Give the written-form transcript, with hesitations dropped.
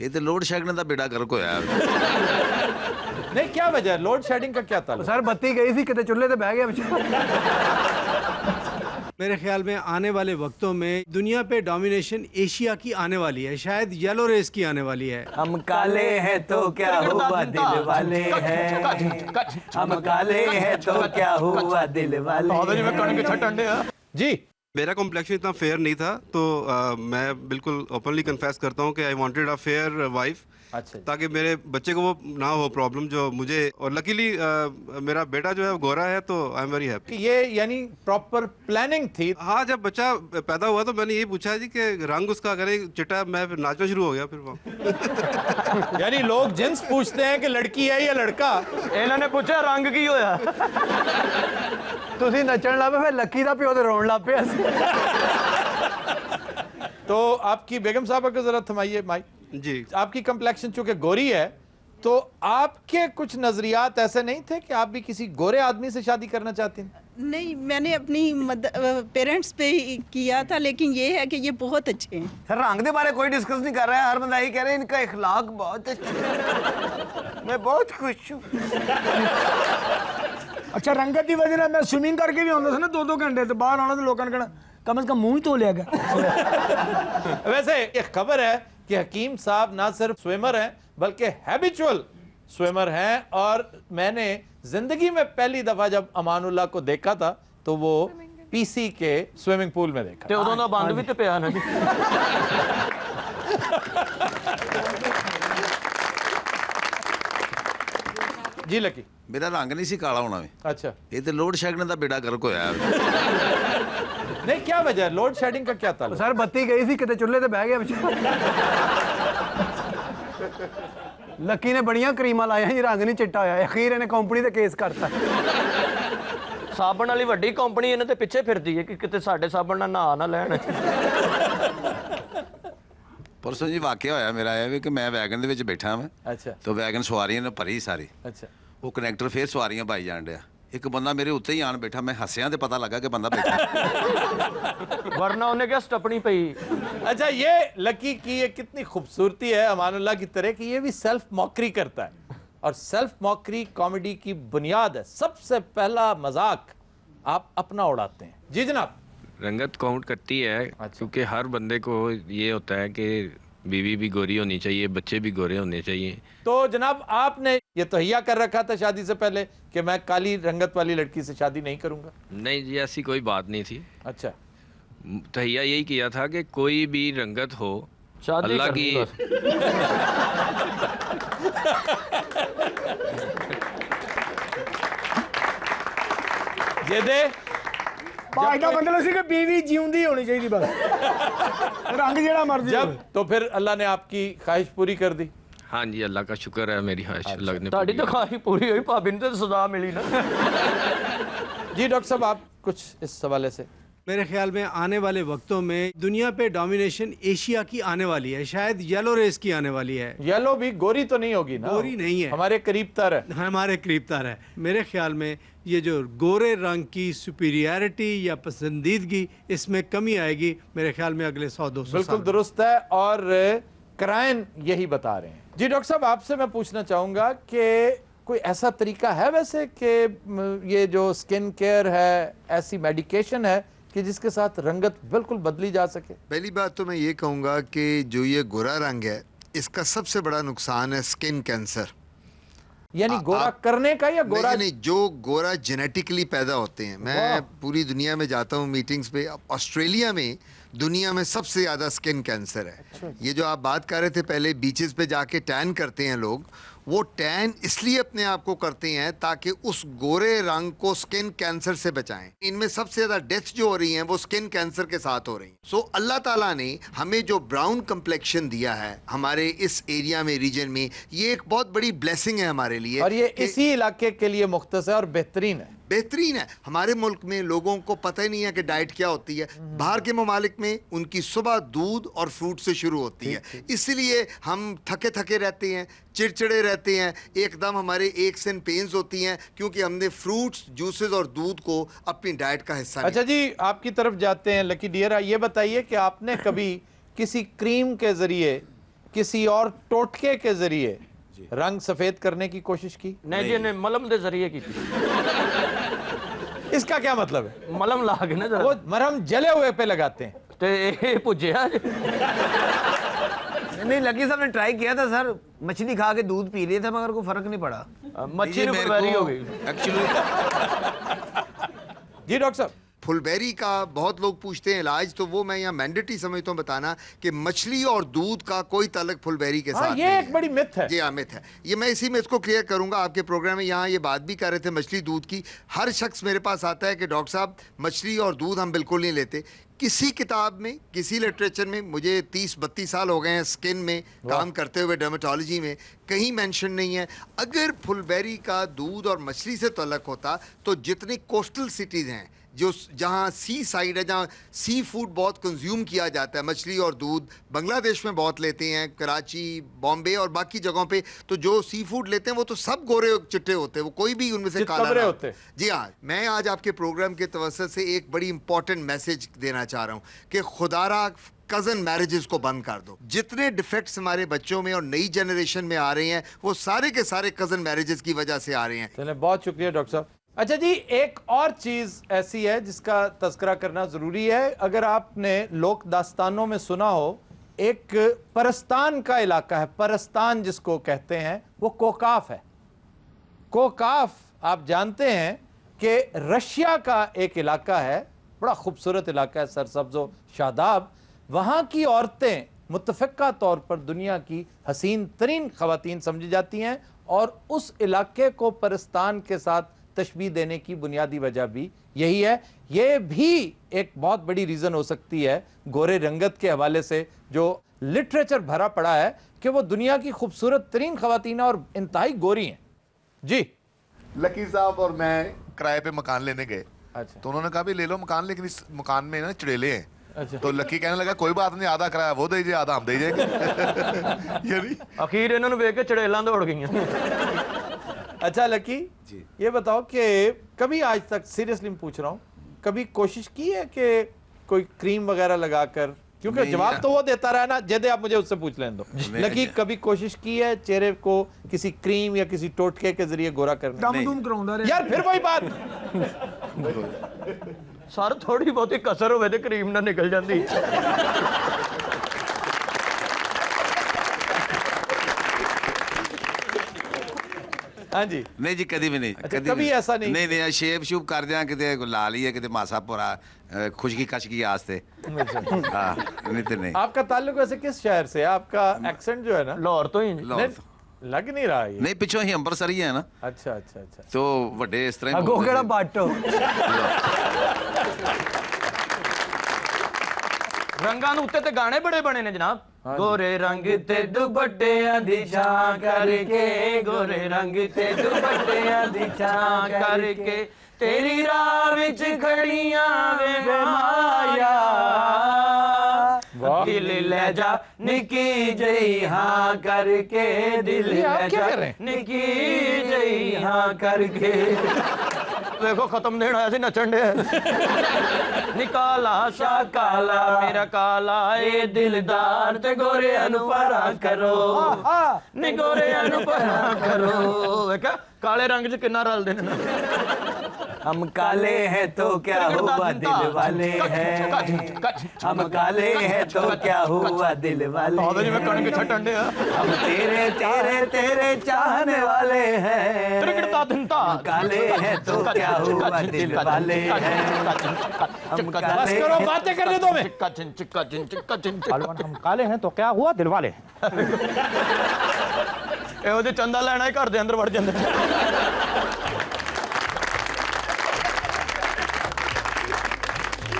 ये तो load shedding का बेड़ा गर्क होया। नहीं, क्या वजह, लोड शेडिंग का क्या ताल्लुक? सर बत्ती गई थी, कितने चूल्हे पे बह गया बेचारा। मेरे ख्याल में आने वाले वक्तों में दुनिया पे डोमिनेशन एशिया की आने वाली है, शायद येलो रेस की आने वाली है। हम काले हैं तो क्या हुआ दिल वाले हैं, हम काले हैं तो क्या हुआ दिल वाले। जी, मेरा कॉम्प्लेक्शन इतना फेयर नहीं था, तो मैं बिल्कुल ओपनली कन्फेस करता हूँ कि I wanted a fair wife, अच्छा, ताकि मेरे बच्चे को वो ना हो प्रॉब्लम जो मुझे। और लकीली मेरा बेटा जो है वो गोरा है, तो आई एम वेरी हैप्पी। ये यानी प्रॉपर प्लानिंग थी। हाँ, जब बच्चा पैदा हुआ तो मैंने यही पूछा जी कि रंग उसका अगर चिट्टा, मैं फिर नाचना शुरू हो गया फिर वहाँ। यानी लोग जिन्स पूछते हैं कि लड़की है या लड़का, इन्होंने पूछा रंग की होया। तुसी नचन लग पे, फिर लकी दा प्यो ते रोन लग पे। तो आपकी बेगम साहबा को जरा थमाइए माइक जी। आपकी कंप्लेक्शन चूंकि गोरी है, तो आपके कुछ नजरियात ऐसे नहीं थे कि आप भी किसी गोरे आदमी से शादी करना चाहती हैं? नहीं, मैंने अपनी पेरेंट्स पे ही किया था, लेकिन ये है कि ये बहुत अच्छे हैं। सर रंग के बारे कोई डिस्कस नहीं कर रहा है, हर बंदा यही कह रहा है इनका इखलाक बहुत अच्छा है। मैं बहुत खुश हूँ। अच्छा, रंगत की वजह मैं स्विमिंग करके भी आता था ना 2-2 घंटे, तो बाहर आना तो लोगों ने कहना कम से कम मुंह ही धो लिया गया। वैसे एक खबर है कि हकीम साहब ना सिर्फ स्विमर हैं बल्कि हैबिचुअल स्विमर हैं, और मैंने जिंदगी में पहली दफा जब अमानुल्लाह को देखा था तो वो पीसी के स्विमिंग पूल में देखा। ते उदों दा बंद भी ते पिया ना जी। जी लकी, मेरा रंग नहीं सी काला होना। अच्छा, ये तो लोड शेडिंग का बेड़ा गर्क होया। नहीं, क्या वजह, लोड शेडिंग का क्या ताल्लुक? सर बत्ती गई थी, कितने चूल्हे पे बह गया बेचारा। लकी ने बड़िया क्रीमा लाया जी, रंग नहीं चिट्टा होया। अखीर इन्हें कंपनी ते केस करता। साबन वाली वड्डी कंपनी इन्हां दे पिछे फिरदी है कि किते साडे साबन नाल नहा ना लैण। परसों जी वाकया होया मेरा है कि मैं वैगन दे विच बैठा मैं, अच्छा तो वैगन सवारियां ने भरी सारी, अच्छा, वो कनैक्टर फिर सवारियां पाई जान दिया। एक बंदा मेरे उत्ते ही आन बैठा, मैं हस्सिया तो पता लगा कि बंदा बैठा। वरना उन्हें क्या स्टपनी पई। अच्छा, ये लकी की ये कितनी खूबसूरती है अमानुल्लाह की तरह कि ये भी सेल्फ मॉकरी करता है, और सेल्फ मॉकरी कॉमेडी की बुनियाद है। सबसे पहला मजाक आप अपना उड़ाते हैं। जी जनाब। रंगत काउंट करती है, क्योंकि हर बंदे को ये होता है कि बीवी भी गोरी होनी चाहिए, बच्चे भी गोरे होने चाहिए। तो जनाब आपने ये तहिया कर रखा था शादी से पहले कि मैं काली रंगत वाली लड़की से शादी नहीं करूंगा? नहीं जी, ऐसी कोई बात नहीं थी। अच्छा, तहिया यही किया था कि कोई भी रंगत हो, अल्लाह की। ये दे बात का मतलब सी कि बीवी जीउंदी होनी चाहिए बस, रंग जेड़ा मर्जी जब, तो फिर अल्लाह ने आपकी ख्वाहिश पूरी कर दी। हाँ जी, अल्लाह का शुक्र है, मेरी ख्वाहिश अल्लाह ने ताड़ी तो ख्वाहिश पूरी हुई, भाभी ने तो सजा मिली ना। जी डॉक्टर साहब, आप कुछ इस हवाले से? मेरे ख्याल में आने वाले वक्तों में दुनिया पे डोमिनेशन एशिया की आने वाली है, शायद येलो रेस की आने वाली है। येलो भी गोरी तो नहीं होगी ना? गोरी नहीं है, हमारे करीब तर है। हमारे करीब तर है। मेरे ख्याल में ये जो गोरे रंग की सुपीरियरिटी या पसंदीदगी, इसमें कमी आएगी मेरे ख्याल में अगले 100-200 साल। बिल्कुल दुरुस्त है, और क्राइन यही बता रहे हैं। जी डॉक्टर साहब, आपसे मैं पूछना चाहूँगा कि कोई ऐसा तरीका है वैसे कि ये जो स्किन केयर है, ऐसी मेडिकेशन है कि जिसके साथ रंगत बिल्कुल बदली जा सके? पहली बात तो मैं ये कहूँगा कि जो ये गोरा रंग है, इसका सबसे बड़ा नुकसान है स्किन कैंसर। यानी गोरा करने का या गोरा? नहीं, जो गोरा जेनेटिकली पैदा होते हैं। मैं पूरी दुनिया में जाता हूँ मीटिंग्स पे। ऑस्ट्रेलिया में दुनिया में सबसे ज़्यादा स्किन कैंसर है। अच्छा। ये जो आप बात कर रहे थे पहले, बीचेस पे जाके टैन करते हैं लोग, वो टैन इसलिए अपने आप को करते हैं ताकि उस गोरे रंग को स्किन कैंसर से बचाएं। इनमें सबसे ज़्यादा डेथ जो हो रही हैं वो स्किन कैंसर के साथ हो रही हैं। सो अल्लाह ताला ने हमें जो ब्राउन कम्प्लेक्शन दिया है हमारे इस एरिया में, रीजन में, ये एक बहुत बड़ी ब्लेसिंग है हमारे लिए, और ये इसी इलाके के लिए मुख्तस है और बेहतरीन है। बेहतरीन है। हमारे मुल्क में लोगों को पता ही नहीं है कि डाइट क्या होती है। बाहर के ममालिक में उनकी सुबह दूध और फ्रूट से शुरू होती है, इसलिए हम थके थके रहते हैं, चिड़चिड़े रहते हैं, एकदम हमारे एक्स एंड पेन्स होती हैं, क्योंकि हमने फ्रूट्स, जूसेस और दूध को अपनी डाइट का हिस्सा। अच्छा जी, आपकी तरफ जाते हैं लकी डियर, ये बताइए कि आपने कभी किसी क्रीम के जरिए किसी और टोटके के जरिए रंग सफेद करने की कोशिश की? नहीं जी, ने मलम दे जरिए की थी। इसका क्या मतलब है? मलम ला के ना जरा वो मरहम जले हुए पे लगाते हैं। ते ए पुज्जिया नहीं, लकी साहब ने ट्राई किया था सर, मछली खा के दूध पी रहे थे मगर कोई फर्क नहीं पड़ा। मच्छी ने फुलबेरी हो गई एक्चुअली। जी डॉक्टर साहब, फुलबेरी का बहुत लोग पूछते हैं इलाज, तो वो मैं यहाँ मैंडेटरी समझता हूँ बताना कि मछली और दूध का कोई ताल्लुक फुलबेरी के साथ ये एक बड़ी मिथ है। जी हाँ, मिथ है ये। मैं इसी मिथ को क्लियर करूंगा आपके प्रोग्राम में। यहाँ ये बात भी कर रहे थे मछली दूध की। हर शख्स मेरे पास आता है कि डॉक्टर साहब मछली और दूध हम बिल्कुल नहीं लेते। किसी किताब में, किसी लिटरेचर में, मुझे 30-32 साल हो गए हैं स्किन में काम करते हुए, डर्मेटोलॉजी में, कहीं मेंशन नहीं है। अगर फुलबेरी का दूध और मछली से ताल्लुक होता तो जितनी कोस्टल सिटीज़ हैं जो जहाँ सी साइड है, जहाँ सी फूड बहुत कंज्यूम किया जाता है, मछली और दूध बांग्लादेश में बहुत लेते हैं, कराची, बॉम्बे और बाकी जगहों पे, तो जो सी फूड लेते हैं वो तो सब गोरे चिट्टे होते हैं, वो कोई भी उनमें से काला ना होते। जी हाँ, मैं आज आपके प्रोग्राम के तवज्जुह से एक बड़ी इंपॉर्टेंट मैसेज देना चाह रहा हूँ कि खुदारा कज़न मैरिजेस को बंद कर दो। जितने डिफेक्ट्स हमारे बच्चों में और नई जनरेशन में आ रहे हैं वो सारे के सारे कज़न मैरिजेस की वजह से आ रहे हैं। चलिए, बहुत शुक्रिया डॉक्टर साहब। अच्छा जी, एक और चीज ऐसी है जिसका तज़किरा करना जरूरी है। अगर आपने लोक दास्तानों में सुना हो, एक परस्तान का इलाका है, परस्तान जिसको कहते हैं, वो कोकाफ है। कोकाफ आप जानते हैं कि रशिया का एक इलाका है, बड़ा खूबसूरत इलाका है, सरसब्ज़ो शादाब। वहाँ की औरतें मुतफ़क्का तौर पर दुनिया की हसीन तरीन ख़वातीन समझी जाती हैं, और उस इलाके को परस्तान के साथ तशबीह देने की बुनियादी वजह भी यही है। ये भी एक बहुत बड़ी रीज़न हो सकती है गोरे रंगत के हवाले से, जो लिटरेचर भरा पड़ा है कि वो दुनिया की खूबसूरत तरीन ख़वातीन और इंतहाई गोरी हैं। जी, लकी साहब और मैं किराए पे मकान लेने गए। अच्छा। तो उन्होंने कहा भी ले लो मकान, लेकिन इस मकान में ना चिड़ेले हैं। अच्छा। तो लकी कहने लगा कोई बात नहीं, आधा किराया वो दीजिए, आधा हम दे जाएंगे। यानी अखीर इन्होंने वेख के चड़ेलां दौड़ गई। अच्छा लकी जी, ये बताओ कि कभी आज तक, सीरियसली मैं पूछ रहा हूँ, कभी कोशिश की है कि कोई क्रीम वगैरह लगाकर, क्योंकि जवाब तो वो देता रहा ना, जैसे आप मुझे उससे पूछ लें दो, लकी कभी कोशिश की है चेहरे को किसी क्रीम या किसी टोटके के जरिए गोरा करने? यार फिर वही बात। सर थोड़ी बहुती कसर होवे ते क्रीम ना निकल जाती। हाँ जी, नहीं जी, कभी भी नहीं। अच्छा, कभी ऐसा नहीं? नहीं नहीं, शेप शूप कर दिया किते लाल ही है, किते मासा पूरा खुशकी कशकी आस्ते। हाँ, नहीं तो नहीं। आपका ताल्लुक वैसे किस शहर से है? आपका एक्सेंट जो है ना, लाहौर तो ही लग नहीं रहा है। नहीं, पिछों ही अंबरसर ही है ना। अच्छा अच्छा अच्छा। तो वड्डे इस तरह अगो केड़ा बाटो। रंगां उत्ते ते गाने बड़े बने ने जनाब। गोरे रंग ते दुपट्टियां दी छां करके, गोरे रंग ते दुपट्टियां दी छां करके, तेरी राह विच खड़ियां वे माया, दिल ले जा निकी जई हाँ करके, दिल ले जा निकी जई हाँ करके। देखो खत्म देना ऐसे नचन दे। निकाला सा काला मेरा काला ए दिलदार, ते गोरे अनुपरा करो, नि गोरे अनुपरा करो। देखा काले रंग च कितना रल देने ना। हम काले हैं तो क्या हुआ दिल वाले हैं, हम काले हैं तो क्या हुआ दिल वाले हैं, हम तेरे तेरे तेरे चाहने वाले हैं, हम काले हैं तो क्या हुआ दिल वाले हैं, हम काले करो, बातें करने दो मैं। हम काले हैं तो क्या हुआ दिल वाले हैं। ਇਹੋ ਜਿਹੇ ਚੰਦਾ ਲੈਣਾ ਹੀ ਘਰ ਦੇ ਅੰਦਰ ਵੜ ਜਾਂਦੇ।